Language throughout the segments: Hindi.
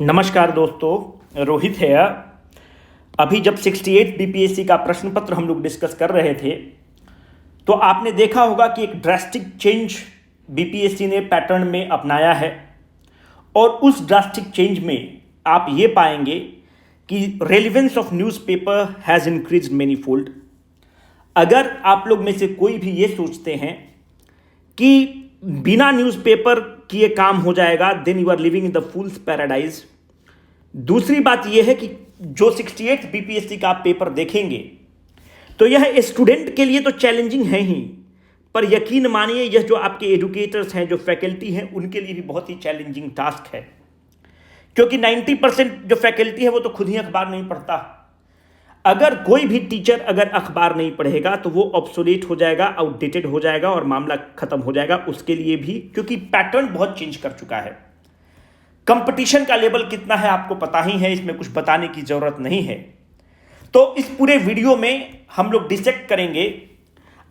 नमस्कार दोस्तों, रोहित है। अभी जब 68 बीपीएससी का प्रश्न पत्र हम लोग डिस्कस कर रहे थे तो आपने देखा होगा कि एक ड्रास्टिक चेंज बीपीएससी ने पैटर्न में अपनाया है और उस ड्रास्टिक चेंज में आप ये पाएंगे कि relevance of newspaper has increased many fold. अगर आप लोग में से कोई भी ये सोचते हैं कि बिना न्यूज़पेपर किए काम हो जाएगा, then you are living in the fools paradise. दूसरी बात यह है कि जो 68 बीपीएससी का आप पेपर देखेंगे तो यह स्टूडेंट के लिए तो चैलेंजिंग है ही, पर यकीन मानिए यह जो आपके एजुकेटर्स हैं, जो फैकल्टी हैं, उनके लिए भी बहुत ही चैलेंजिंग टास्क है, क्योंकि 90% जो फैकल्टी है वो तो खुद ही अखबार नहीं पढ़ता। अगर कोई भी टीचर अगर अखबार नहीं पढ़ेगा तो वो ऑब्सोलेट हो जाएगा, आउटडेटेड हो जाएगा और मामला खत्म हो जाएगा उसके लिए भी, क्योंकि पैटर्न बहुत चेंज कर चुका है। कंपटीशन का लेवल कितना है आपको पता ही है, इसमें कुछ बताने की जरूरत नहीं है। तो इस पूरे वीडियो में हम लोग डिसेक्ट करेंगे।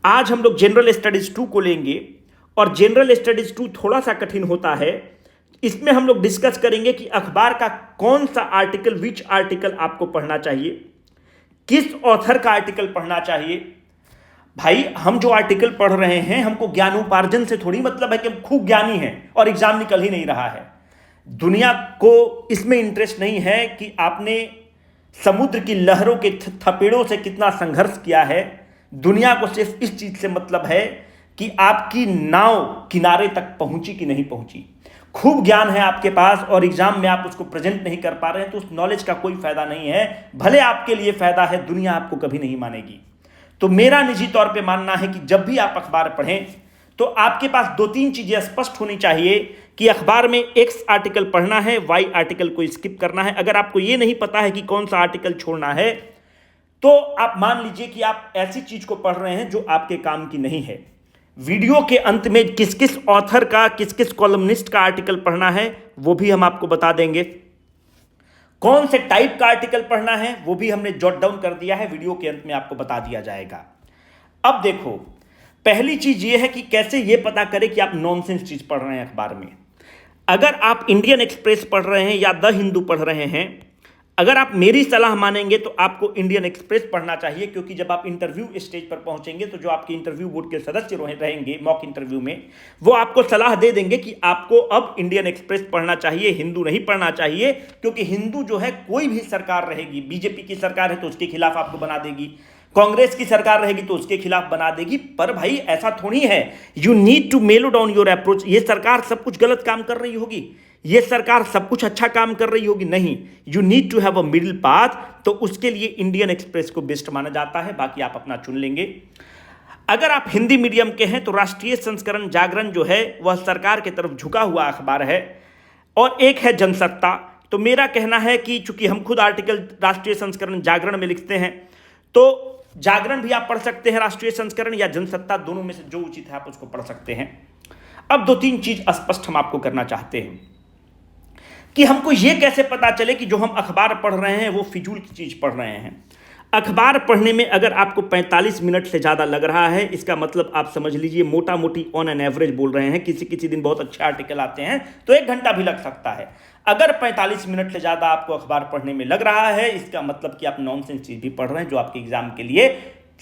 आज हम लोग जनरल स्टडीज 2 को लेंगे और जनरल स्टडीज 2 थोड़ा सा कठिन होता है। इसमें हम लोग डिस्कस करेंगे कि अखबार का कौन सा आर्टिकल, विच आर्टिकल आपको पढ़ना चाहिए, किस ऑथर का आर्टिकल पढ़ना चाहिए। भाई, हम जो आर्टिकल पढ़ रहे हैं हमको ज्ञानोपार्जन से थोड़ी मतलब है कि हम खूब ज्ञानी हैं और एग्जाम निकल ही नहीं रहा है। दुनिया को इसमें इंटरेस्ट नहीं है कि आपने समुद्र की लहरों के थपेड़ों से कितना संघर्ष किया है। दुनिया को सिर्फ इस चीज से मतलब है कि आपकी नाव किनारे तक पहुंची कि नहीं पहुंची। खूब ज्ञान है आपके पास और एग्जाम में आप उसको प्रेजेंट नहीं कर पा रहे हैं तो उस नॉलेज का कोई फायदा नहीं है। भले आपके लिए फायदा है, दुनिया आपको कभी नहीं मानेगी। तो मेरा निजी तौर पे मानना है कि जब भी आप अखबार पढ़ें तो आपके पास 2-3 चीजें स्पष्ट होनी चाहिए कि अखबार में एक्स आर्टिकल पढ़ना है, वाई आर्टिकल को स्किप करना है। अगर आपको यह नहीं पता है कि कौन सा आर्टिकल छोड़ना है तो आप मान लीजिए कि आप ऐसी चीज को पढ़ रहे हैं जो आपके काम की नहीं है। वीडियो के अंत में किस किस ऑथर का, किस किस कॉलमनिस्ट का आर्टिकल पढ़ना है वो भी हम आपको बता देंगे। कौन से टाइप का आर्टिकल पढ़ना है वो भी हमने जॉट डाउन कर दिया है, वीडियो के अंत में आपको बता दिया जाएगा। अब देखो, पहली चीज ये है कि कैसे ये पता करें कि आप नॉनसेंस चीज पढ़ रहे हैं अखबार में। अगर आप इंडियन एक्सप्रेस पढ़ रहे हैं या द हिंदू पढ़ रहे हैं, अगर आप मेरी सलाह मानेंगे तो आपको इंडियन एक्सप्रेस पढ़ना चाहिए, क्योंकि जब आप इंटरव्यू स्टेज पर पहुंचेंगे तो जो आपके इंटरव्यू बोर्ड के सदस्य रहेंगे मॉक इंटरव्यू में, वो आपको सलाह दे देंगे कि आपको अब इंडियन एक्सप्रेस पढ़ना चाहिए, हिंदू नहीं पढ़ना चाहिए। क्योंकि हिंदू जो है, कोई भी सरकार रहेगी, बीजेपी की सरकार है तो उसके खिलाफ आपको बना देगी, कांग्रेस की सरकार रहेगी तो उसके खिलाफ बना देगी। पर भाई ऐसा थोड़ी है, you need to mellow down your approach. ये सरकार सब कुछ गलत काम कर रही होगी, ये सरकार सब कुछ अच्छा काम कर रही होगी, नहीं। You need to have a middle path. तो उसके लिए इंडियन एक्सप्रेस को बेस्ट माना जाता है, बाकी आप अपना चुन लेंगे। अगर आप हिंदी मीडियम के हैं तो राष्ट्रीय संस्करण जागरण जो है वह सरकार की तरफ झुका हुआ अखबार है, और एक है जनसत्ता। तो मेरा कहना है कि चूंकि हम खुद आर्टिकल राष्ट्रीय संस्करण जागरण में लिखते हैं तो जागरण भी आप पढ़ सकते हैं, राष्ट्रीय संस्करण या जनसत्ता, दोनों में से जो उचित है आप उसको पढ़ सकते हैं। अब 2-3 चीज स्पष्ट हम आपको करना चाहते हैं कि हमको यह कैसे पता चले कि जो हम अखबार पढ़ रहे हैं वो फिजूल की चीज पढ़ रहे हैं। अखबार पढ़ने में अगर आपको 45 मिनट से ज़्यादा लग रहा है, इसका मतलब आप समझ लीजिए मोटा मोटी ऑन एन एवरेज बोल रहे हैं। किसी किसी दिन बहुत अच्छे आर्टिकल आते हैं तो 1 घंटा भी लग सकता है। अगर 45 मिनट से ज़्यादा आपको अखबार पढ़ने में लग रहा है, इसका मतलब कि आप नॉनसेंस चीज़ भी पढ़ रहे हैं जो आपके एग्जाम के लिए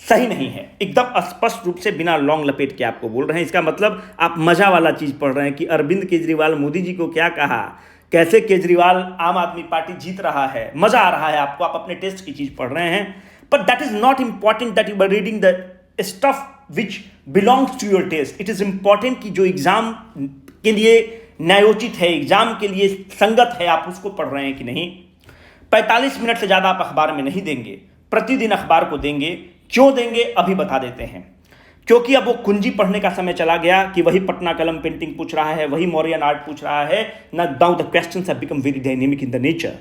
सही नहीं है। एकदम स्पष्ट रूप से बिना लॉन्ग लपेट के आपको बोल रहे हैं। इसका मतलब आप मजा वाला चीज़ पढ़ रहे हैं कि अरविंद केजरीवाल मोदी जी को क्या कहा, कैसे केजरीवाल आम आदमी पार्टी जीत रहा है, मजा आ रहा है आपको, आप अपने टेस्ट की चीज पढ़ रहे हैं। But that is not important that you are reading the stuff which belongs to your taste. It is important कि जो एग्जाम के लिए न्यायोचित है, एग्जाम के लिए संगत है, आप उसको पढ़ रहे हैं कि नहीं। 45 मिनट से ज्यादा आप अखबार में नहीं देंगे, प्रतिदिन अखबार को देंगे। क्यों देंगे अभी बता देते हैं। क्योंकि अब वो कुंजी पढ़ने का समय चला गया कि वही पटना कलम पेंटिंग पूछ रहा है, वही मौर्यन आर्ट पूछ रहा है। Now the questions have become very dynamic in the nature.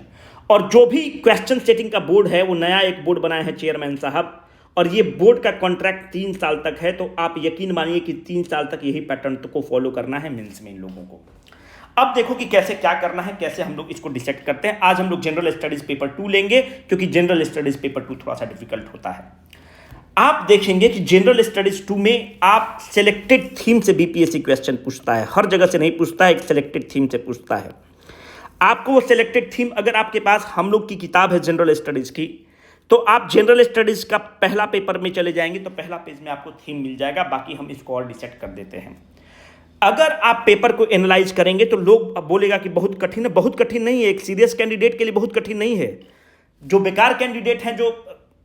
और जो भी क्वेश्चन सेटिंग का बोर्ड है वो नया एक बोर्ड बनाया है चेयरमैन साहब, और ये बोर्ड का कॉन्ट्रैक्ट 3 साल तक है। तो आप यकीन मानिए कि 3 साल तक यही पैटर्न को फॉलो करना है मेंस में इन लोगों को। अब देखो कि कैसे क्या करना है, कैसे हम लोग इसको डिसेक्ट करते हैं। आज हम लोग जनरल स्टडीज पेपर 2 लेंगे, क्योंकि जनरल स्टडीज पेपर 2 थोड़ा सा डिफिकल्ट होता है। आप देखेंगे कि जनरल स्टडीज 2 में आप सिलेक्टेड थीम से बीपीएससी क्वेश्चन पूछता है, हर जगह से नहीं पूछता है, एक सिलेक्टेड थीम से पूछता है। आपको वो सिलेक्टेड थीम, अगर आपके पास हम लोग की किताब है जनरल स्टडीज की, तो आप जनरल स्टडीज का पहला पेपर में चले जाएंगे तो पहला पेज में आपको थीम मिल जाएगा, बाकी हम इसको और डिसाइड कर देते हैं। अगर आप पेपर को एनालाइज करेंगे तो लोग बोलेगा कि बहुत कठिन है। बहुत कठिन नहीं है, एक सीरियस कैंडिडेट के लिए बहुत कठिन नहीं है। जो बेकार कैंडिडेट हैं, जो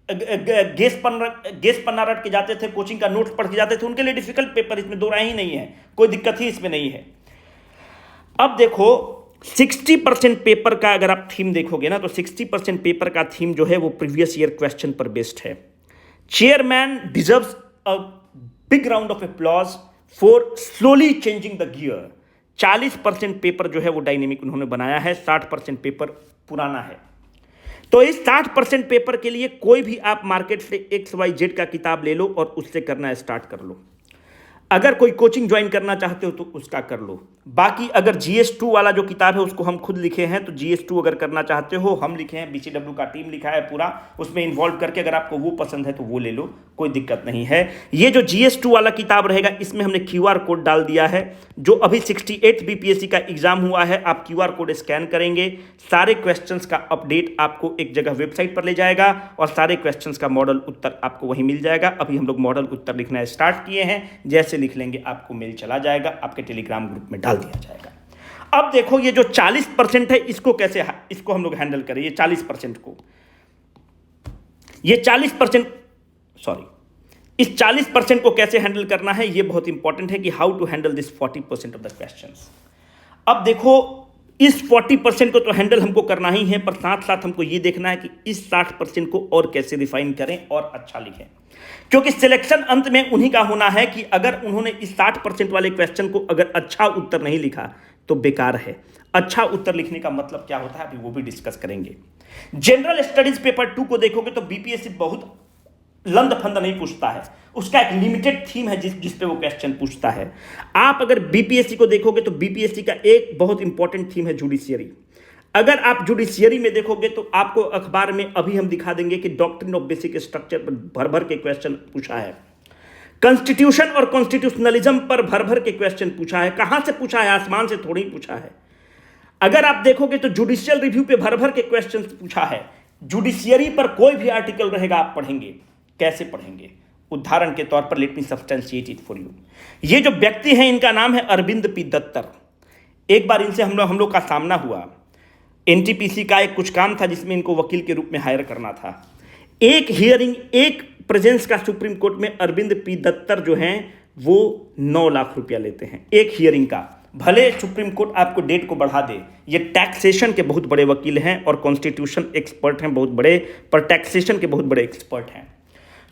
गेस पन्ना रट के जाते थे, कोचिंग का नोट्स पढ़ के जाते थे, उनके लिए डिफिकल्ट पेपर, इसमें दो राय ही नहीं है, कोई दिक्कत ही इसमें नहीं है। अब देखो 60% पेपर का अगर आप थीम देखोगे ना, तो 60% पेपर का थीम जो है वो प्रीवियस ईयर क्वेश्चन पर बेस्ड है। Chairman deserves a big round of applause for slowly changing the gear. 40% paper जो है वो डायनेमिक उन्होंने बनाया है, 60% पेपर पुराना है। तो इस 60% पेपर के लिए कोई भी आप मार्केट से XYZ का किताब ले लो और उससे करना स्टार्ट कर लो। अगर कोई कोचिंग ज्वाइन करना चाहते हो तो उसका कर लो। बाकी अगर GS2 वाला जो किताब है उसको हम खुद लिखे हैं, तो GS2 अगर करना चाहते हो, हम लिखे हैं, BCW का टीम लिखा है पूरा, उसमें इन्वॉल्व करके अगर आपको वो पसंद है तो वो ले लो, कोई दिक्कत नहीं है। ये जो GS2 वाला किताब रहेगा, इसमें हमने QR कोड डाल दिया है। जो अभी 68 BPSC का एग्जाम हुआ है, आप QR कोड स्कैन करेंगे, सारे क्वेश्चंस का अपडेट आपको एक जगह वेबसाइट पर ले जाएगा और सारे क्वेश्चंस का मॉडल उत्तर आपको वहीं मिल जाएगा। अभी हम लोग मॉडल उत्तर लिखना स्टार्ट किए हैं, जैसे लिख लेंगे आपको मेल चला जाएगा, आपके टेलीग्राम ग्रुप में डाल दिया जाएगा। अब देखो ये जो 40% है, इसको हम लोग हैंडल करें। ये 40% को, ये 40% इस 40% को कैसे हैंडल करना है, ये बहुत इंपॉर्टेंट है कि how to handle this 40% of the questions. अब देखो इस 40% को तो हैंडल हमको करना ही है, पर साथ साथ हमको ये देखना है कि इस 60% को और कैसे रिफाइन करें और अच्छा लिखें, क्योंकि सिलेक्शन अंत में उन्हीं का होना है कि अगर उन्होंने इस 60% वाले क्वेश्चन को अगर अच्छा उत्तर नहीं लिखा तो बेकार है। अच्छा उत्तर लिखने का मतलब क्या होता है, अभी वो भी डिस्कस करेंगे। जनरल स्टडीज पेपर 2 को देखोगे तो BPSC बहुत लंद फंद नहीं पूछता है, उसका एक लिमिटेड थीम है जिस पे वो क्वेश्चन पूछता है। आप अगर BPSC को देखोगे तो BPSC का एक बहुत इंपॉर्टेंट थीम है जुडिशियरी। अगर आप जुडिशियरी में देखोगे तो आपको अखबार में अभी हम दिखा देंगे कि डॉक्ट्रिन ऑफ बेसिक स्ट्रक्चर पर भर भर के क्वेश्चन पूछा है, कॉन्स्टिट्यूशन और कॉन्स्टिट्यूशनलिज्म पर भर भर के क्वेश्चन पूछा है। कहां से पूछा है, आसमान से थोड़ी पूछा है। अगर आप देखोगे तो जुडिशियल रिव्यू पे भर भर के क्वेश्चन पूछा है। जुडिशियरी पर कोई भी आर्टिकल रहेगा आप पढ़ेंगे, कैसे पढ़ेंगे? उदाहरण के तौर पर let me substantiate it for you. ये जो व्यक्ति हैं इनका नाम है अरविंद पी दत्तर। एक बार इनसे हम लोग का सामना हुआ। NTPC का एक कुछ काम था जिसमें इनको वकील के रूप में हायर करना था। एक हियरिंग, एक प्रेजेंस का सुप्रीम कोर्ट में अरविंद पी दत्तर जो हैं वो 9 लाख रुपया लेते हैं एक हियरिंग का। भले सुप्रीम कोर्ट आपको डेट को बढ़ा दे, ये टैक्सेशन के बहुत बड़े वकील हैं और कॉन्स्टिट्यूशन एक्सपर्ट हैं बहुत बड़े, पर टैक्सेशन के बहुत बड़े एक्सपर्ट हैं।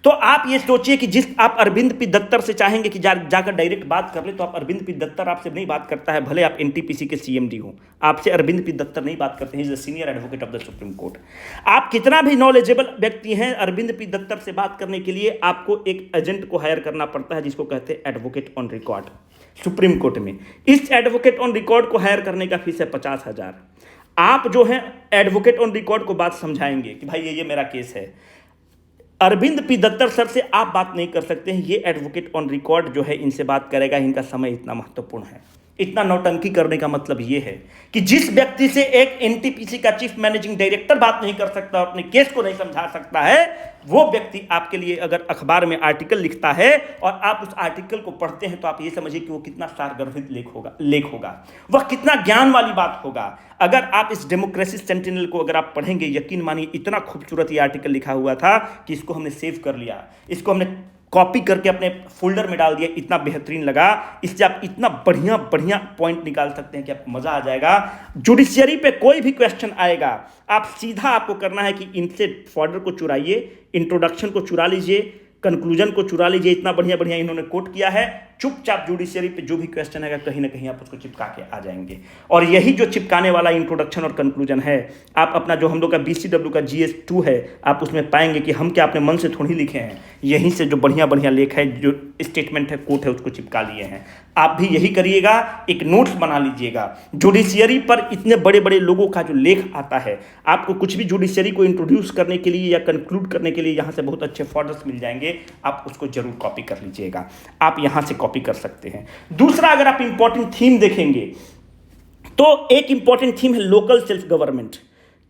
तो आप ये सोचिए कि जिस आप अरविंद पी दत्तर से चाहेंगे कि जाकर डायरेक्ट बात कर ले, तो आप अरविंद पी दत्तर आपसे नहीं बात करता है, भले आप NTPC के CMD हो, आपसे अरविंद पी दत्तर नहीं बात करते हैं। Is the senior advocate of the supreme court. आप कितना भी नॉलेजेबल व्यक्ति हैं, अरविंद पी दत्तर से बात करने के लिए आपको एक एजेंट को हायर करना पड़ता है जिसको कहते हैं advocate on record supreme court में। इस एडवोकेट ऑन रिकॉर्ड को हायर करने का फीस है 50,000। आप जो है एडवोकेट ऑन रिकॉर्ड को बात समझाएंगे कि भाई ये मेरा केस है। अरविंद पी दत्तर सर से आप बात नहीं कर सकते हैं, ये एडवोकेट ऑन रिकॉर्ड जो है इनसे बात करेगा। इनका समय इतना महत्वपूर्ण है। इतना नौटंकी करने का मतलब ये है कि जिस व्यक्ति से एक NTPC का चीफ मैनेजिंग डायरेक्टर बात नहीं कर सकता और अपने केस को नहीं समझा सकता है, वो व्यक्ति आपके लिए अगर अखबार में आर्टिकल लिखता है और आप उस आर्टिकल को पढ़ते हैं तो आप ये समझिए कि वो कितना सारगर्भित लेख होगा, वह कितना ज्ञान वाली बात होगा। अगर आप इस डेमोक्रेसी सेंटिनल को अगर आप पढ़ेंगे, यकीन मानिए इतना खूबसूरत ये आर्टिकल लिखा हुआ था कि इसको हमने सेव कर लिया, इसको हमने कॉपी करके अपने फोल्डर में डाल दिया। इतना बेहतरीन लगा, इससे आप इतना बढ़िया बढ़िया पॉइंट निकाल सकते हैं कि आपको मजा आ जाएगा। जुडिशियरी पे कोई भी क्वेश्चन आएगा, आप सीधा आपको करना है कि इनसे फॉर्डर को चुराइए, इंट्रोडक्शन को चुरा लीजिए, कंक्लूजन को चुरा लीजिए। इतना बढ़िया बढ़िया इन्होंने कोट किया है। चुपचाप जुडिशियरी पे जो भी क्वेश्चन आएगा कहीं ना कहीं आप उसको चिपका के आ जाएंगे। और यही जो चिपकाने वाला इंट्रोडक्शन और कंक्लूजन है, आप अपना जो हम लोग का BCW का GS2 है, आप उसमें पाएंगे कि हम क्या अपने मन से थोड़ी लिखे हैं, यहीं से जो बढ़िया बढ़िया लेख है, जो स्टेटमेंट है, कोट है, उसको चिपका लिए हैं। आप भी यही करिएगा, एक नोट्स बना लीजिएगा। जुडिशियरी पर इतने बड़े बड़े लोगों का जो लेख आता है, आपको कुछ भी जुडिशियरी को इंट्रोड्यूस करने के लिए या कंक्लूड करने के लिए यहाँ से बहुत अच्छे फॉर्डर्स मिल जाएंगे। आप उसको जरूर कॉपी कर लीजिएगा, आप यहाँ से कॉपी कर सकते हैं। दूसरा, अगर आप इंपॉर्टेंट थीम देखेंगे तो एक इंपॉर्टेंट थीम है लोकल सेल्फ गवर्नमेंट।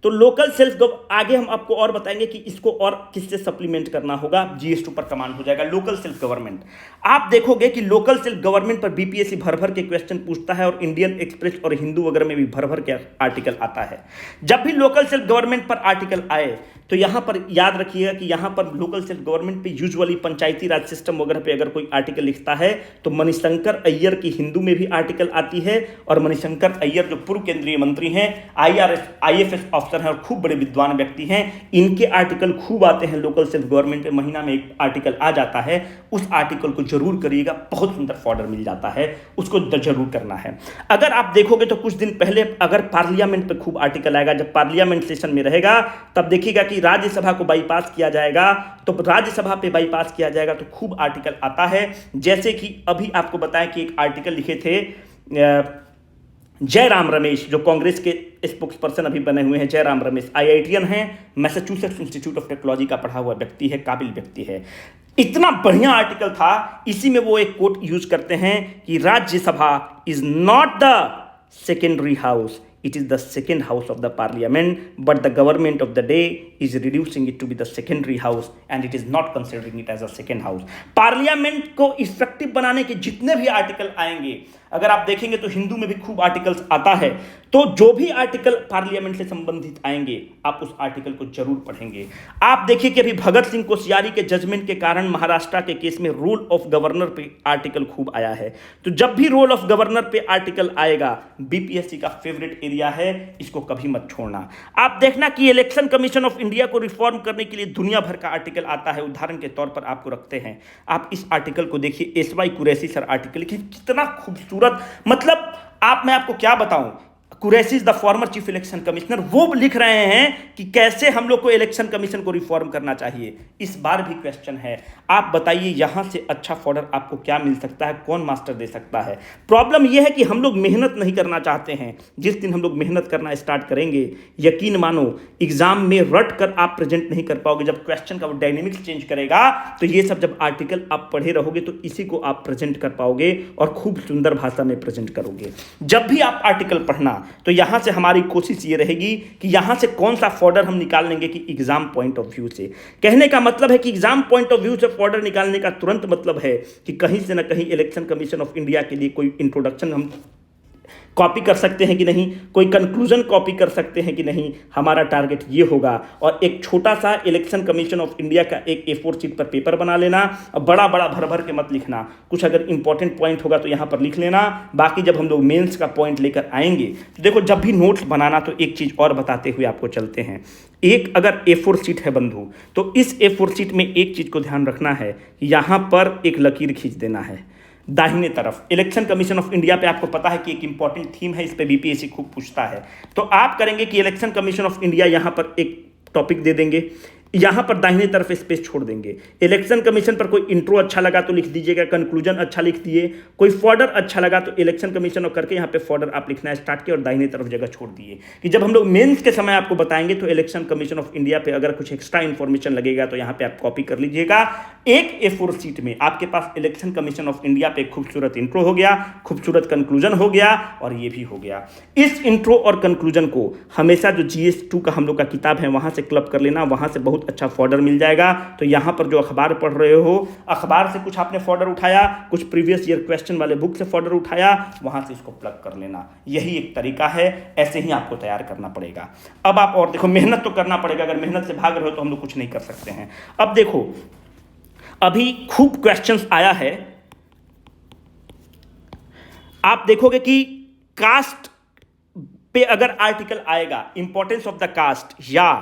तो लोकल सेल्फ आगे हम आपको और बताएंगे कि इसको और किससे सप्लीमेंट करना होगा, जीएस2 पर कमांड हो जाएगा लोकल सेल्फ गवर्नमेंट। आप देखोगे कि लोकल सेल्फ गवर्नमेंट पर बीपीएससी भर भर के क्वेश्चन पूछता है और इंडियन एक्सप्रेस और हिंदू वगैरह में भी भर भर के आर्टिकल आता है। जब भी लोकल सेल्फ गवर्नमेंट पर आर्टिकल आए तो यहां पर याद रखिएगा कि यहां पर लोकल सेल्फ गवर्नमेंट पे यूजुअली पंचायती राज सिस्टम वगैरह पे अगर कोई आर्टिकल लिखता है तो मणिशंकर अय्यर की हिंदू में भी आर्टिकल आती है। और मणिशंकर अय्यर जो पूर्व केंद्रीय मंत्री हैं, आईएफएस ऑफिसर हैं और खूब बड़े विद्वान व्यक्ति हैं, इनके आर्टिकल खूब आते हैं लोकल सेल्फ गवर्नमेंट पे। महीना में एक आर्टिकल आ जाता है, उस आर्टिकल को जरूर करिएगा, बहुत सुंदर फॉर्डर मिल जाता है, उसको जरूर करना है। अगर आप देखोगे तो कुछ दिन पहले अगर पार्लियामेंट पे खूब आर्टिकल आएगा, जब पार्लियामेंट सेशन में रहेगा तब देखिएगा कि राज्यसभा को बाईपास किया जाएगा, तो राज्यसभा पे बाईपास किया जाएगा तो खूब आर्टिकल आता है। जैसे कि अभी आपको बताएं कि एक आर्टिकल लिखे थे जयराम रमेश, जो कांग्रेस के स्पोक्स पर्सन अभी बने हुए हैं। जयराम रमेश आईआईटीएन हैं, मैसाचुसेट्स इंस्टीट्यूट ऑफ टेक्नोलॉजी का पढ़ा हुआ व्यक्ति है, काबिल व्यक्ति है। इतना बढ़िया आर्टिकल था, इसी में वो एक कोट यूज करते हैं कि Rajya Sabha is not the secondary house, it is the second house of the parliament, but the government of the day is reducing it to be the secondary house and it is not considering it as a second house। Parliament को इफेक्टिव बनाने के जितने भी आर्टिकल आएंगे, अगर आप देखेंगे तो हिंदू में भी खूब आर्टिकल्स आता है, तो जो भी आर्टिकल पार्लियामेंट से संबंधित आएंगे आप उस आर्टिकल को जरूर पढ़ेंगे। आप देखिए कि अभी भगत सिंह कोश्यारी के जजमेंट के कारण महाराष्ट्र के केस में रोल ऑफ गवर्नर पे आर्टिकल खूब आया है। तो जब भी रोल ऑफ गवर्नर पे आर्टिकल आएगा, बीपीएससी का फेवरेट एरिया है, इसको कभी मत छोड़ना। आप देखना कि इलेक्शन कमीशन ऑफ इंडिया को रिफॉर्म करने के लिए दुनिया भर का आर्टिकल आता है। उदाहरण के तौर पर आपको रखते हैं, आप इस आर्टिकल को देखिए, एसवाई कुरैशी सर आर्टिकल लिखे, कितना खूबसूरत, मतलब मैं आपको क्या बताऊं, Qureshi is the former chief election commissioner, वो लिख रहे हैं कि कैसे हम लोग को इलेक्शन कमीशन को रिफॉर्म करना चाहिए। इस बार भी क्वेश्चन है, आप बताइए यहां से अच्छा फॉर्डर आपको क्या मिल सकता है, कौन मास्टर दे सकता है। प्रॉब्लम यह है कि हम लोग मेहनत नहीं करना चाहते हैं। जिस दिन हम लोग मेहनत करना स्टार्ट करेंगे, यकीन मानो एग्जाम में रट कर आप प्रेजेंट नहीं कर पाओगे। जब क्वेश्चन का वो डायनेमिक्स चेंज करेगा तो ये सब जब आर्टिकल आप पढ़े रहोगे तो इसी को आप प्रेजेंट कर पाओगे और खूब सुंदर भाषा में प्रेजेंट करोगे। जब भी आप आर्टिकल पढ़ना तो यहां से हमारी कोशिश ये रहेगी कि यहां से कौन सा फॉर्डर हम निकाल लेंगे कि एग्जाम पॉइंट ऑफ व्यू से। कहने का मतलब है कि एग्जाम पॉइंट ऑफ व्यू से फॉर्डर निकालने का तुरंत मतलब है कि कहीं से ना कहीं इलेक्शन कमीशन ऑफ इंडिया के लिए कोई इंट्रोडक्शन हम कॉपी कर सकते हैं कि नहीं, कोई कंक्लूजन कॉपी कर सकते हैं कि नहीं, हमारा टारगेट ये होगा। और एक छोटा सा इलेक्शन कमीशन ऑफ इंडिया का एक A4 शीट पर पेपर बना लेना और बड़ा बड़ा भर भर के मत लिखना। कुछ अगर इंपॉर्टेंट पॉइंट होगा तो यहाँ पर लिख लेना, बाकी जब हम लोग मेंस का पॉइंट लेकर आएंगे तो देखो, जब भी नोट्स बनाना तो एक चीज़ और बताते हुए आपको चलते हैं। एक अगर A4 शीट है बंधु, तो इस A4 शीट में एक चीज़ को ध्यान रखना है, यहाँ पर एक लकीर खींच देना है दाहिने तरफ। इलेक्शन कमीशन ऑफ इंडिया पे आपको पता है कि एक इंपॉर्टेंट थीम है, इस पे बीपीएससी खूब पूछता है। तो आप करेंगे कि इलेक्शन कमीशन ऑफ इंडिया यहाँ पर एक टॉपिक दे देंगे, यहाँ पर दाहिने तरफ स्पेस छोड़ देंगे। इलेक्शन कमीशन पर कोई इंट्रो अच्छा लगा तो लिख दीजिएगा, कंक्लूजन अच्छा लिख दिए, कोई फॉर्डर अच्छा लगा तो इलेक्शन कमीशन और करके यहाँ पे फॉर्डर आप लिखना स्टार्ट किए और दाहिने तरफ जगह छोड़ दिए कि जब हम लोग मेंस के समय आपको बताएंगे तो इलेक्शन कमीशन ऑफ इंडिया पे अगर कुछ एक्स्ट्रा इंफॉर्मेशन लगेगा तो यहाँ पे आप कॉपी कर लीजिएगा। एक A4 शीट में आपके पास इलेक्शन कमीशन ऑफ इंडिया पे खूबसूरत इंट्रो हो गया, खूबसूरत कंक्लूजन हो गया और ये भी हो गया। इस इंट्रो और कंक्लूजन को हमेशा जो GS2 का हम लोग का किताब है वहां से क्लब कर लेना, वहां से बहुत अच्छा फॉर्डर मिल जाएगा। तो यहां पर जो अखबार पढ़ रहे हो, अखबार से कुछ आपने फॉर्डर उठाया, कुछ प्रीवियस ईयर क्वेश्चन वाले बुक से फॉर्डर उठाया, वहां से इसको प्लग कर लेना। यही एक तरीका है, ऐसे ही आपको तैयार करना पड़ेगा। अब आप और देखो, मेहनत तो करना पड़ेगा, अगर मेहनत से भाग रहे हो तो हम लोग कुछ नहीं कर सकते हैं। अब देखो, अभी खूब क्वेश्चंस आया है, आप देखोगे कि कास्ट पे अगर आर्टिकल आएगा, इंपॉर्टेंस ऑफ द कास्ट, या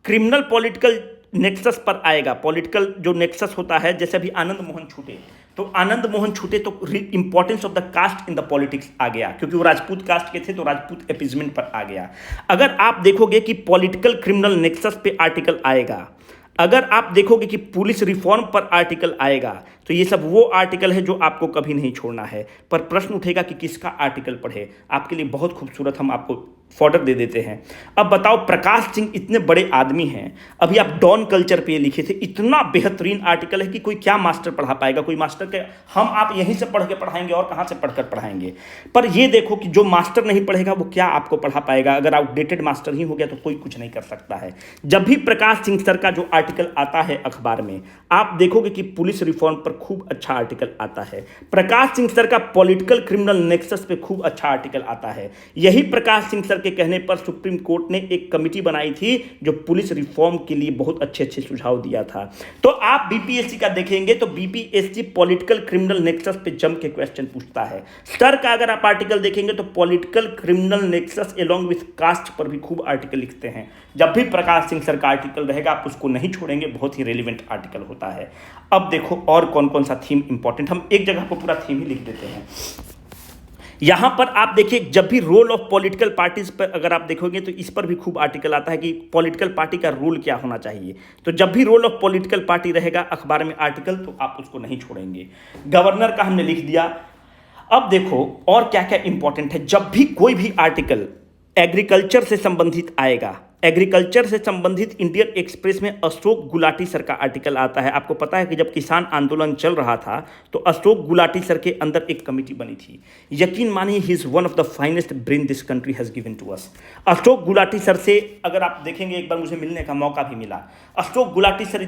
क्रिमिनल पॉलिटिकल नेक्सस पर आएगा। पॉलिटिकल जो नेक्सस होता है, जैसे अभी आनंद मोहन छूटे, तो आनंद मोहन छूटे तो importance of the caste in the politics आ गया, क्योंकि वो राजपूत कास्ट के थे तो राजपूत अपीजमेंट पर आ गया। अगर आप देखोगे कि पॉलिटिकल क्रिमिनल नेक्सस पे आर्टिकल आएगा, अगर आप देखोगे कि पुलिस रिफॉर्म पर आर्टिकल आएगा, तो ये सब वो आर्टिकल है जो आपको कभी नहीं छोड़ना है। पर प्रश्न उठेगा कि किसका आर्टिकल पढ़े। आपके लिए बहुत खूबसूरत हम आपको फॉर्डर दे देते हैं। अब बताओ, प्रकाश सिंह इतने बड़े आदमी हैं, अभी आप डॉन कल्चर पे लिखे थे, इतना बेहतरीन आर्टिकल है कि कोई क्या मास्टर पढ़ा पाएगा, कोई मास्टर के हम आप यहीं से पढ़ के पढ़ाएंगे और कहाँ से पढ़कर पढ़ाएंगे। पर ये देखो कि जो मास्टर नहीं पढ़ेगा वो क्या आपको पढ़ा पाएगा, अगर आउटडेटेड मास्टर ही हो गया तो कोई कुछ नहीं कर सकता है। जब भी प्रकाश सिंह सर का जो आर्टिकल आता है अखबार में, आप देखोगे कि पुलिस रिफॉर्म पर खूब अच्छा आर्टिकल आता है, प्रकाश सिंह सर का पॉलिटिकल क्रिमिनल नेक्सस पे खूब अच्छा आर्टिकल आता है। यही प्रकाश सिंह सर के कहने पर सुप्रीम कोर्ट ने एक कमेटी बनाई थी जो पुलिस रिफॉर्म के लिए बहुत अच्छे अच्छे सुझाव दिया था। तो आप बीपीएससी का देखेंगे तो बीपीएससी पॉलिटिकल क्रिमिनल नेक्सस पे जम के क्वेश्चन पूछता है। सर का अगर आप आर्टिकल देखेंगे तो political criminal nexus along with caste पर भी खूब आर्टिकल लिखते हैं। जब भी प्रकाश सिंह सर का आर्टिकल रहेगा आप उसको नहीं छोड़ेंगे, बहुत ही रेलिवेंट आर्टिकल होता है। अब देखो और कौन कौन सा थीम इंपॉर्टेंट, हम एक जगह को पूरा थीम ही लिख देते हैं। यहां पर आप देखिए, जब भी रोल ऑफ पॉलिटिकल पार्टीज पर अगर आप देखोगे तो इस पर भी खूब आर्टिकल आता है कि पॉलिटिकल पार्टी का रोल क्या होना चाहिए। तो जब भी रोल ऑफ पॉलिटिकल पार्टी रहेगा अखबार में आर्टिकल, तो आप उसको नहीं छोड़ेंगे। गवर्नर का हमने लिख दिया। अब देखो और क्या क्या इंपॉर्टेंट है, जब भी कोई भी आर्टिकल एग्रीकल्चर से संबंधित आएगा, एग्रीकल्चर से संबंधित इंडियन एक्सप्रेस में अशोक गुलाटी सर का आर्टिकल आता है। आपको पता है कि जब किसान आंदोलन चल रहा था तो अशोक गुलाटी सर के अंदर एक कमेटी बनी थी। यकीन मानिए, he is one of the finest brain this country has given to us. Ashok Gulati sir से अगर आप देखेंगे, एक बार मुझे मिलने का मौका भी मिला। अशोक गुलाटी सर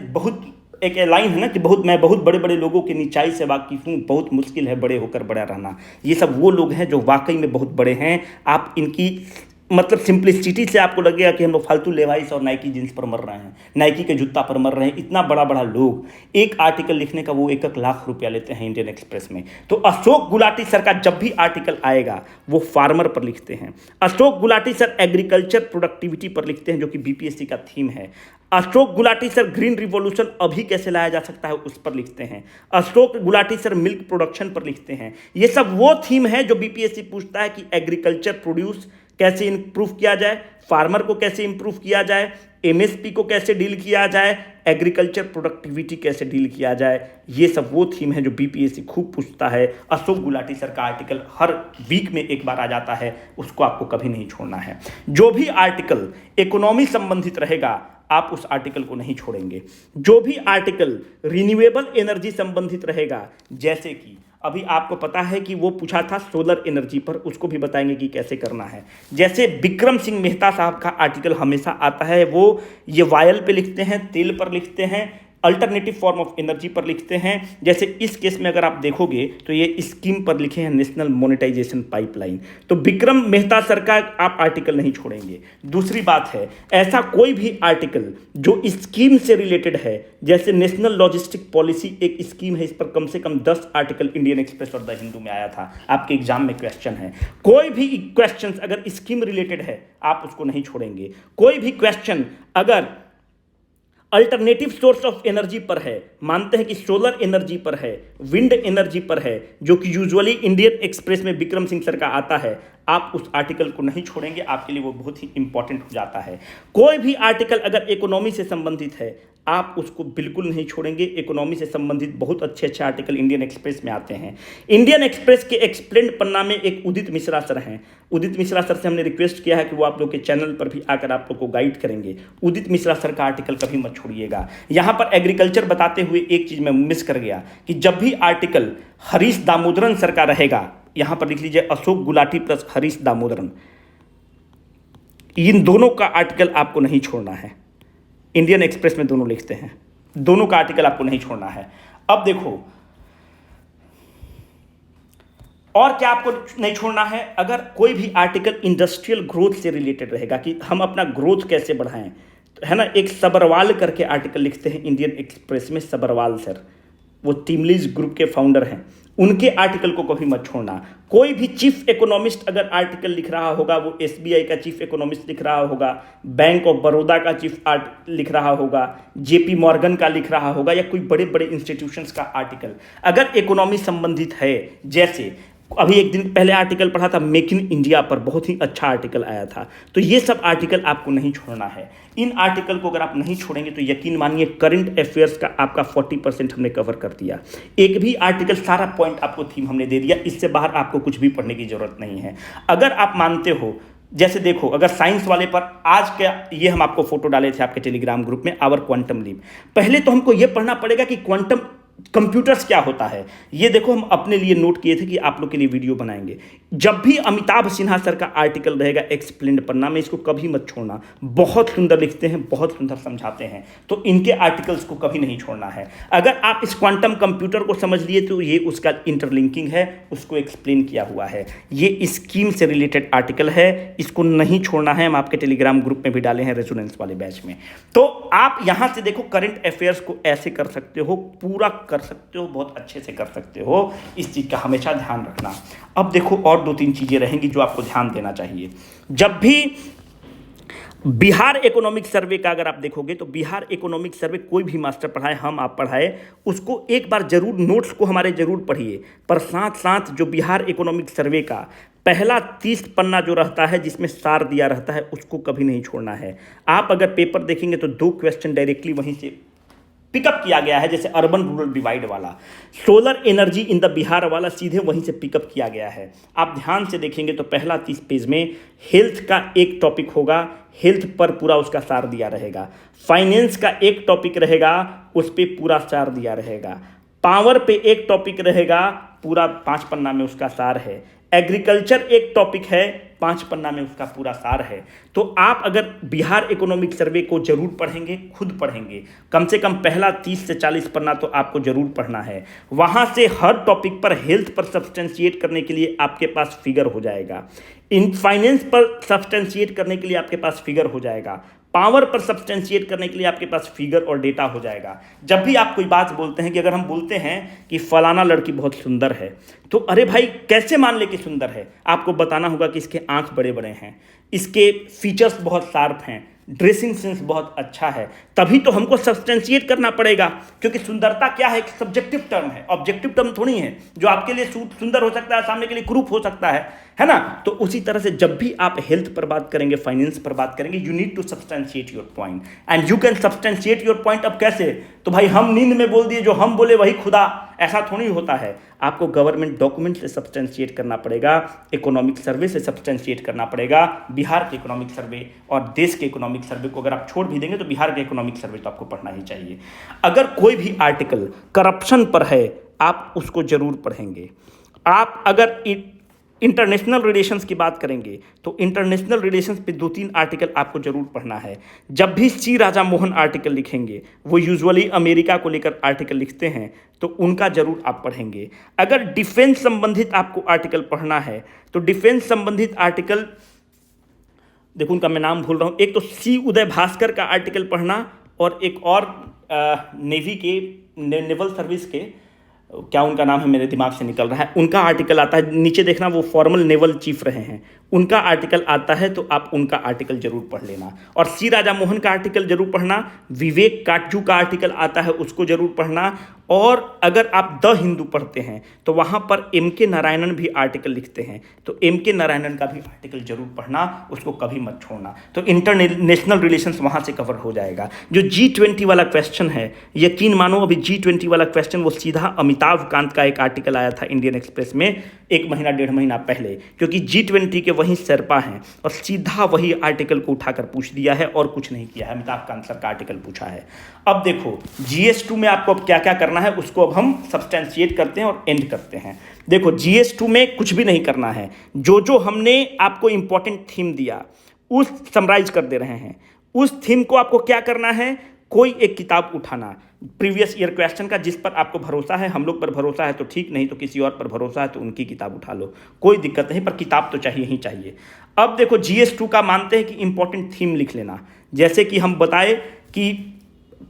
एक लाइन है ना कि मैं बहुत बड़े बड़े लोगों की नीचाई से वाकिफ हूँ, बहुत मुश्किल है बड़े होकर बड़ा रहना। ये सब वो लोग हैं जो वाकई में बहुत बड़े हैं। आप इनकी मतलब सिंप्लिसिटी से आपको लगेगा कि हम लोग फालतू लेवाइस और नाइकी जींस पर मर रहे हैं, नाइकी के जूता पर मर रहे हैं। इतना बड़ा बड़ा लोग, एक आर्टिकल लिखने का वो 1-1 लाख रुपया लेते हैं इंडियन एक्सप्रेस में। तो अशोक गुलाटी सर का जब भी आर्टिकल आएगा वो फार्मर पर लिखते हैं। Ashok Gulati sir agriculture productivity पर लिखते हैं, जो कि बीपीएससी का थीम है। Ashok Gulati sir green revolution अभी कैसे लाया जा सकता है उस पर लिखते हैं। Ashok Gulati sir milk production पर लिखते हैं। ये सब वो थीम है जो बीपीएससी पूछता है कि एग्रीकल्चर प्रोड्यूस कैसे इंप्रूव किया जाए, फार्मर को कैसे इंप्रूव किया जाए, एमएसपी को कैसे डील किया जाए, एग्रीकल्चर प्रोडक्टिविटी कैसे डील किया जाए। ये सब वो थीम है जो बीपीएससी खूब पूछता है। अशोक गुलाटी सर का आर्टिकल हर वीक में एक बार आ जाता है, उसको आपको कभी नहीं छोड़ना है। जो भी आर्टिकल इकोनॉमी संबंधित रहेगा आप उस आर्टिकल को नहीं छोड़ेंगे। जो भी आर्टिकल रिन्यूएबल एनर्जी संबंधित रहेगा, जैसे कि अभी आपको पता है कि वो पूछा था सोलर एनर्जी पर, उसको भी बताएंगे कि कैसे करना है। जैसे विक्रम सिंह मेहता साहब का आर्टिकल हमेशा आता है, वो ये वायल पे लिखते हैं, तेल पर लिखते हैं, अल्टरनेटिव फॉर्म ऑफ एनर्जी पर लिखते हैं। जैसे इस केस में अगर आप देखोगे तो ये स्कीम पर लिखे हैं, नेशनल मोनेटाइजेशन पाइपलाइन। तो विक्रम मेहता सर का आप आर्टिकल नहीं छोड़ेंगे। दूसरी बात है, ऐसा कोई भी आर्टिकल जो स्कीम से रिलेटेड है, जैसे नेशनल लॉजिस्टिक पॉलिसी एक स्कीम है, इस पर कम से कम 10 आर्टिकल इंडियन एक्सप्रेस और द हिंदू में आया था। आपके एग्जाम में क्वेश्चन है, कोई भी क्वेश्चन अगर स्कीम रिलेटेड है आप उसको नहीं छोड़ेंगे। कोई भी क्वेश्चन अगर अल्टरनेटिव सोर्स ऑफ एनर्जी पर है, मानते हैं कि सोलर एनर्जी पर है, विंड एनर्जी पर है, जो कि यूजुअली इंडियन एक्सप्रेस में विक्रम सिंह सर का आता है, आप उस आर्टिकल को नहीं छोड़ेंगे। आपके लिए वो बहुत ही इंपॉर्टेंट हो जाता है। कोई भी आर्टिकल अगर इकोनॉमी से संबंधित है आप उसको बिल्कुल नहीं छोड़ेंगे। इकोनॉमी से संबंधित बहुत अच्छे अच्छे आर्टिकल इंडियन एक्सप्रेस में आते हैं। इंडियन एक्सप्रेस के एक्सप्लेन्ड पन्ना में एक उदित मिश्रा सर हैं। उदित मिश्रा सर से हमने रिक्वेस्ट किया है कि वो आप लोग के चैनल पर भी आकर आप लोग को गाइड करेंगे। उदित मिश्रा सर का आर्टिकल कभी मत छोड़िएगा। यहाँ पर एग्रीकल्चर बताते हुए एक चीज़ मैं मिस कर गया कि जब भी आर्टिकल हरीश दामोदरन सर का रहेगा, यहाँ पर लिख लीजिए अशोक गुलाटी प्लस हरीश दामोदरन, इन दोनों का आर्टिकल आपको नहीं छोड़ना है। इंडियन एक्सप्रेस में दोनों लिखते हैं, दोनों का आर्टिकल आपको नहीं छोड़ना है। अब देखो और क्या आपको नहीं छोड़ना है, अगर कोई भी आर्टिकल इंडस्ट्रियल ग्रोथ से रिलेटेड रहेगा कि हम अपना ग्रोथ कैसे बढ़ाएं, है ना। एक सबरवाल करके आर्टिकल लिखते हैं इंडियन एक्सप्रेस में, सबरवाल सर, वो टीमलीज ग्रुप के फाउंडर हैं, उनके आर्टिकल को कभी मत छोड़ना। कोई भी चीफ इकोनॉमिस्ट अगर आर्टिकल लिख रहा होगा, वो एसबीआई का चीफ इकोनॉमिस्ट लिख रहा होगा, बैंक ऑफ बड़ौदा का चीफ लिख रहा होगा, जेपी मॉर्गन का लिख रहा होगा, या कोई बड़े बड़े इंस्टीट्यूशंस का आर्टिकल अगर इकोनॉमी संबंधित है, जैसे अभी एक दिन पहले आर्टिकल पढ़ा था मेक इन इंडिया पर, बहुत ही अच्छा आर्टिकल आया था। तो ये सब आर्टिकल आपको नहीं छोड़ना है। इन आर्टिकल को अगर आप नहीं छोड़ेंगे तो यकीन मानिए करंट अफेयर्स का आपका 40% हमने कवर कर दिया। एक भी आर्टिकल, सारा पॉइंट आपको थीम हमने दे दिया, इससे बाहर आपको कुछ भी पढ़ने की जरूरत नहीं है। अगर आप मानते हो जैसे देखो, अगर साइंस वाले पर आज के ये हम आपको फोटो डाले थे आपके टेलीग्राम ग्रुप में, आवर क्वांटम लीप। पहले तो हमको ये पढ़ना पड़ेगा कि क्वांटम कंप्यूटर्स क्या होता है। ये देखो, हम अपने लिए नोट किए थे कि आप लोग के लिए वीडियो बनाएंगे। जब भी अमिताभ सिन्हा सर का आर्टिकल रहेगा एक्सप्लेन्ड पढ़ना में, इसको कभी मत छोड़ना। बहुत सुंदर लिखते हैं, बहुत सुंदर समझाते हैं, तो इनके आर्टिकल्स को कभी नहीं छोड़ना है। अगर आप इस क्वांटम कंप्यूटर को समझ लिए तो ये उसका इंटरलिंकिंग है, उसको एक्सप्लेन किया हुआ है। ये स्कीम से रिलेटेड आर्टिकल है, इसको नहीं छोड़ना है। हम आपके टेलीग्राम ग्रुप में भी डाले हैं रेजोनेंस वाले बैच में। तो आप यहां से देखो, करंट अफेयर्स को ऐसे कर सकते हो, पूरा कर सकते हो, बहुत अच्छे से कर सकते हो। इस चीज़ का हमेशा ध्यान रखना। अब देखो, और 2-3 चीज़ें रहेंगी जो आपको ध्यान देना चाहिए। जब भी बिहार इकोनॉमिक सर्वे का अगर आप देखोगे तो बिहार इकोनॉमिक सर्वे कोई भी मास्टर पढ़ाए, हम आप पढ़ाए, उसको एक बार जरूर, नोट्स को हमारे जरूर पढ़िए, पर साथ साथ जो बिहार इकोनॉमिक सर्वे का पहला 30 पन्ना जो रहता है जिसमें सार दिया रहता है, उसको कभी नहीं छोड़ना है। आप अगर पेपर देखेंगे तो 2 क्वेश्चन डायरेक्टली वहीं से पिकअप किया गया है, जैसे अर्बन रूरल डिवाइड वाला, solar energy in the Bihar वाला सीधे वहीं से पिकअप किया गया है। आप ध्यान से देखेंगे तो पहला 30 पेज में हेल्थ का एक टॉपिक होगा, हेल्थ पर पूरा उसका सार दिया रहेगा। फाइनेंस का एक टॉपिक रहेगा, उस पर पूरा सार दिया रहेगा। पावर पे एक टॉपिक रहेगा, पूरा 5 पन्ना में उसका सार है। एग्रीकल्चर एक टॉपिक है, 5 पन्ना में उसका पूरा सार है। तो आप अगर बिहार इकोनॉमिक सर्वे को जरूर पढ़ेंगे, खुद पढ़ेंगे, कम से कम पहला 30 से 40 पन्ना तो आपको जरूर पढ़ना है। वहां से हर टॉपिक पर हेल्थ पर सब्सटेंशिएट करने के लिए आपके पास फिगर हो जाएगा, इन फाइनेंस पर सब्सटेंशिएट करने के लिए आपके पास फिगर हो जाएगा, पावर पर सब्सटेंशिएट करने के लिए आपके पास फिगर और डेटा हो जाएगा। जब भी आप कोई बात बोलते हैं, कि अगर हम बोलते हैं कि फलाना लड़की बहुत सुंदर है, तो अरे भाई कैसे मान ले कि सुंदर है? आपको बताना होगा कि इसके आंख बड़े बड़े हैं, इसके फीचर्स बहुत शार्प हैं, ड्रेसिंग सेंस बहुत अच्छा है, तभी तो हमको सब्सटेंशिएट करना पड़ेगा। क्योंकि सुंदरता क्या है? एक सब्जेक्टिव टर्म है, ऑब्जेक्टिव टर्म थोड़ी है। जो आपके लिए सुंदर हो सकता है, सामने के लिए क्रूप हो सकता है ना? तो उसी तरह से जब भी आप हेल्थ पर बात करेंगे, फाइनेंस पर बात करेंगे, you need to substantiate your point and you can substantiate your point. अब कैसे? तो भाई हम नींद में बोल दिए, जो हम बोले वही खुदा, ऐसा थोड़ी होता है। आपको गवर्नमेंट डॉक्यूमेंट से सब्सटेंशिएट करना पड़ेगा, इकोनॉमिक सर्वे से सब्सटेंशिएट करना पड़ेगा। बिहार के इकोनॉमिक सर्वे और देश के इकोनॉमिक सर्वे को अगर आप छोड़ भी देंगे तो बिहार के इकोनॉमिक सर्वे तो आपको पढ़ना ही चाहिए। अगर कोई भी आर्टिकल करप्शन पर है, आप उसको जरूर पढ़ेंगे। आप अगर इंटरनेशनल रिलेशंस की बात करेंगे तो इंटरनेशनल रिलेशंस पे 2-3 आर्टिकल आपको जरूर पढ़ना है। जब भी सी राजा मोहन आर्टिकल लिखेंगे, वो यूजुअली अमेरिका को लेकर आर्टिकल लिखते हैं, तो उनका जरूर आप पढ़ेंगे। अगर डिफेंस संबंधित आपको आर्टिकल पढ़ना है तो डिफेंस संबंधित आर्टिकल, देखो उनका मैं नाम भूल रहा हूँ, एक तो सी उदय भास्कर का आर्टिकल पढ़ना, और एक और नेवी के, नेवल सर्विस के, क्या उनका नाम है, मेरे दिमाग से निकल रहा है, उनका आर्टिकल आता है, नीचे देखना, वो फॉर्मल नेवल चीफ रहे हैं, उनका आर्टिकल आता है, तो आप उनका आर्टिकल जरूर पढ़ लेना। और सी राजा मोहन का आर्टिकल जरूर पढ़ना, विवेक काटजू का आर्टिकल आता है, उसको जरूर पढ़ना। और अगर आप द हिंदू पढ़ते हैं तो वहाँ पर M.K. नारायणन भी आर्टिकल लिखते हैं, तो M.K. नारायणन का भी आर्टिकल जरूर पढ़ना, उसको कभी मत छोड़ना। तो इंटरनेशनल रिलेशंस वहाँ से कवर हो जाएगा। जो G20 वाला क्वेश्चन है, यकीन मानो अभी G20 वाला क्वेश्चन वो सीधा अमिताभ कांत का एक आर्टिकल आया था इंडियन एक्सप्रेस में 1 महीना 1.5 महीना पहले, क्योंकि G20 के वही शेरपा हैं और सीधा वही आर्टिकल को उठाकर पूछ दिया है और कुछ नहीं किया है। अमिताभ कांत सर का आर्टिकल पूछा है। अब देखो GS2 में आपको अब क्या क्या करना है, उसको अब हम सब्सटेंशिएट करते हैं और एंड करते हैं। देखो GS2 में कुछ भी नहीं करना है, जो हमने आपको इंपॉर्टेंट थीम दिया उस समराइज कर दे रहे हैं। उस थीम को आपको क्या करना है, कोई एक किताब उठाना प्रीवियस ईयर क्वेश्चन का, जिस पर आपको भरोसा है, हम लोग पर भरोसा है तो ठीक, नहीं तो किसी और पर भरोसा है तो उनकी किताब उठा लो, कोई दिक्कत नहीं, पर किताब तो चाहिए ही चाहिए। अब देखो GS2 का मानते हैं कि इंपॉर्टेंट थीम लिख लेना। जैसे कि हम बताए कि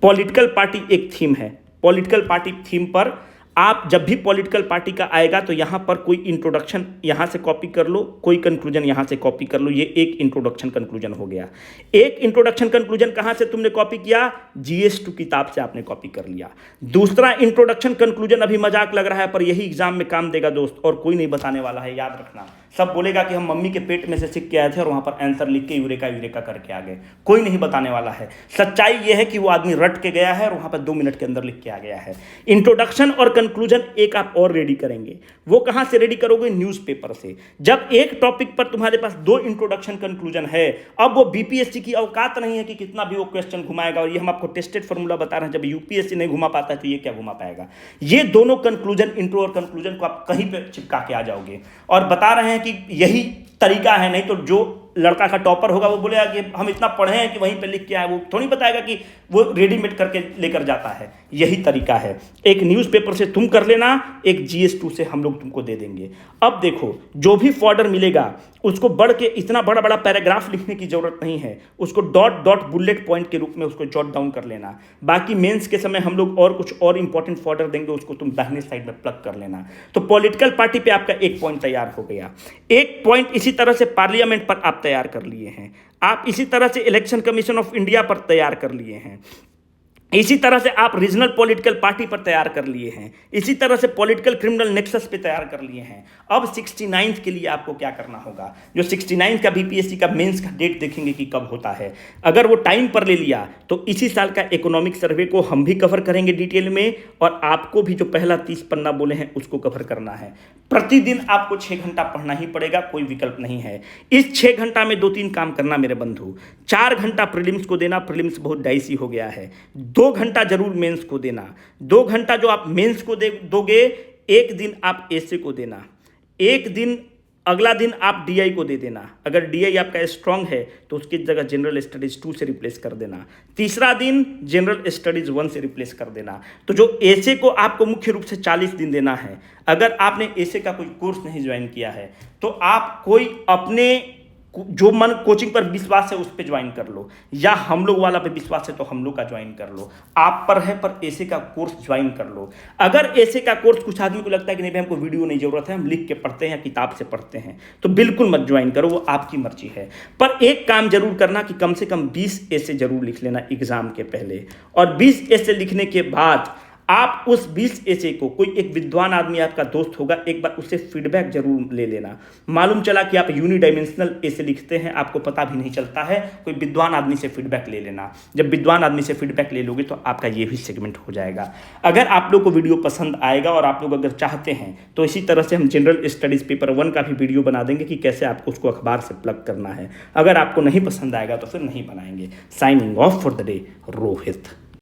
पॉलिटिकल पार्टी एक थीम है, पॉलिटिकल पार्टी थीम पर आप जब भी पॉलिटिकल पार्टी का आएगा तो यहाँ पर कोई इंट्रोडक्शन यहाँ से कॉपी कर लो, कोई कंक्लूजन यहाँ से कॉपी कर लो। ये एक इंट्रोडक्शन कंक्लूजन हो गया। एक इंट्रोडक्शन कंक्लूजन कहाँ से तुमने कॉपी किया? GS2 किताब से आपने कॉपी कर लिया। दूसरा इंट्रोडक्शन कंक्लूजन, अभी मजाक लग रहा है पर यही एग्जाम में काम देगा दोस्त, और कोई नहीं बताने वाला है, याद रखना। सब बोलेगा कि हम मम्मी के पेट में से सीख के आए थे और वहाँ पर आंसर लिख के यूरेका यूरेका करके आ गए। कोई नहीं बताने वाला है। सच्चाई यह है कि वो आदमी रट के गया है और वहाँ पर 2 मिनट के अंदर लिख के आ गया है। इंट्रोडक्शन और कंक्लूजन एक आप और रेडी करेंगे। वो कहाँ से रेडी करोगे? न्यूज़पेपर से। जब एक टॉपिक पर तुम्हारे पास 2 इंट्रोडक्शन कंक्लूजन है, अब वो बीपीएससी की औकात नहीं है कि कितना भी वो क्वेश्चन घुमाएगा। और ये हम आपको टेस्टेड फॉर्मूला बता रहे हैं, जब यूपीएससी नहीं घुमा पाता है तो ये क्या घुमा पाएगा। ये दोनों कंक्लूजन, इंट्रो और कंक्लूजन को आप कहीं पे चिपका के आ जाओगे और बता रहे हैं कि यही तरीका है। नहीं तो जो लड़का का टॉपर होगा वो बोलेगा कि हम इतना पढ़े हैं कि वहीं पे लिख के आए। वो थोड़ी बताएगा कि वो रेडीमेड करके लेकर जाता है। यही तरीका है। एक न्यूज़पेपर से तुम कर लेना, एक GS2 से हम लोग तुमको दे देंगे। अब देखो, जो भी फॉर्डर मिलेगा उसको बढ़ के इतना बड़ा बड़ा पैराग्राफ लिखने की जरूरत नहीं है। उसको डॉट डॉट बुलेट पॉइंट के रूप में उसको जॉट डाउन कर लेना। बाकी मेंस के समय हम लोग और कुछ और इंपॉर्टेंट फॉर्डर देंगे, उसको तुम दाहिने साइड में प्लग कर लेना। तो पॉलिटिकल पार्टी पे आपका एक पॉइंट तैयार हो गया। एक पॉइंट इसी तरह से पार्लियामेंट पर आप तैयार कर लिए हैं। आप इसी तरह से इलेक्शन कमीशन ऑफ इंडिया पर तैयार कर लिए हैं। इसी तरह से आप रीजनल पॉलिटिकल पार्टी पर तैयार कर लिए हैं। इसी तरह से पॉलिटिकल क्रिमिनल नेक्सस पे तैयार कर लिए हैं। अब 69th के लिए आपको क्या करना होगा? जो 69 का बीपीएससी का मेंस का डेट देखेंगे कि कब होता है। अगर वो टाइम पर ले लिया तो इसी साल का इकोनॉमिक सर्वे को हम भी कवर करेंगे डिटेल में, और आपको भी जो पहला 30 पन्ना बोले हैं उसको कवर करना है। प्रतिदिन आपको 6 घंटा पढ़ना ही पड़ेगा, कोई विकल्प नहीं है। इस 6 घंटा में 2-3 काम करना मेरे बंधु। 4 घंटा प्रीलिम्स को देना, प्रीलिम्स बहुत डाइसी हो गया है। 2 घंटा जरूर मेंस को देना। 2 घंटा जो आप मेंस को दोगे, एक दिन आप एसे को देना, एक दिन अगला दिन आप डीआई को दे देना। अगर डीआई आपका स्ट्रांग है तो उसकी जगह जनरल स्टडीज 2 से रिप्लेस कर देना। तीसरा दिन जनरल स्टडीज 1 से रिप्लेस कर देना। तो जो एसे को आपको मुख्य रूप से 40 दिन देना है। अगर आपने एसे का कोई कोर्स नहीं ज्वाइन किया है तो आप कोई अपने जो मन कोचिंग पर विश्वास है उस पर ज्वाइन कर लो, या हम लोग वाला पे विश्वास है तो हम लोग का ज्वाइन कर लो। आप पर है, पर एसे का कोर्स ज्वाइन कर लो। अगर एसे का कोर्स कुछ आदमी को लगता है कि नहीं भाई हमको वीडियो नहीं जरूरत है, हम लिख के पढ़ते हैं, किताब से पढ़ते हैं, तो बिल्कुल मत ज्वाइन करो, वो आपकी मर्जी है। पर एक काम जरूर करना कि कम से कम 20 एसे जरूर लिख लेना एग्जाम के पहले। और 20 एसे लिखने के बाद आप उस 20 एसे को, कोई एक विद्वान आदमी आपका दोस्त होगा, एक बार उससे फीडबैक जरूर ले लेना। मालूम चला कि आप यूनिडायमेंशनल एसे लिखते हैं, आपको पता भी नहीं चलता है, कोई विद्वान आदमी से फीडबैक ले लेना। जब विद्वान आदमी से फीडबैक ले लोगे तो आपका ये भी सेगमेंट हो जाएगा। अगर आप लोग को वीडियो पसंद आएगा और आप लोग अगर चाहते हैं तो इसी तरह से हम जनरल स्टडीज पेपर 1 का भी वीडियो बना देंगे कि कैसे आपको उसको अखबार से प्लग करना है। अगर आपको नहीं पसंद आएगा तो फिर नहीं बनाएंगे। Signing off for the day, Rohit.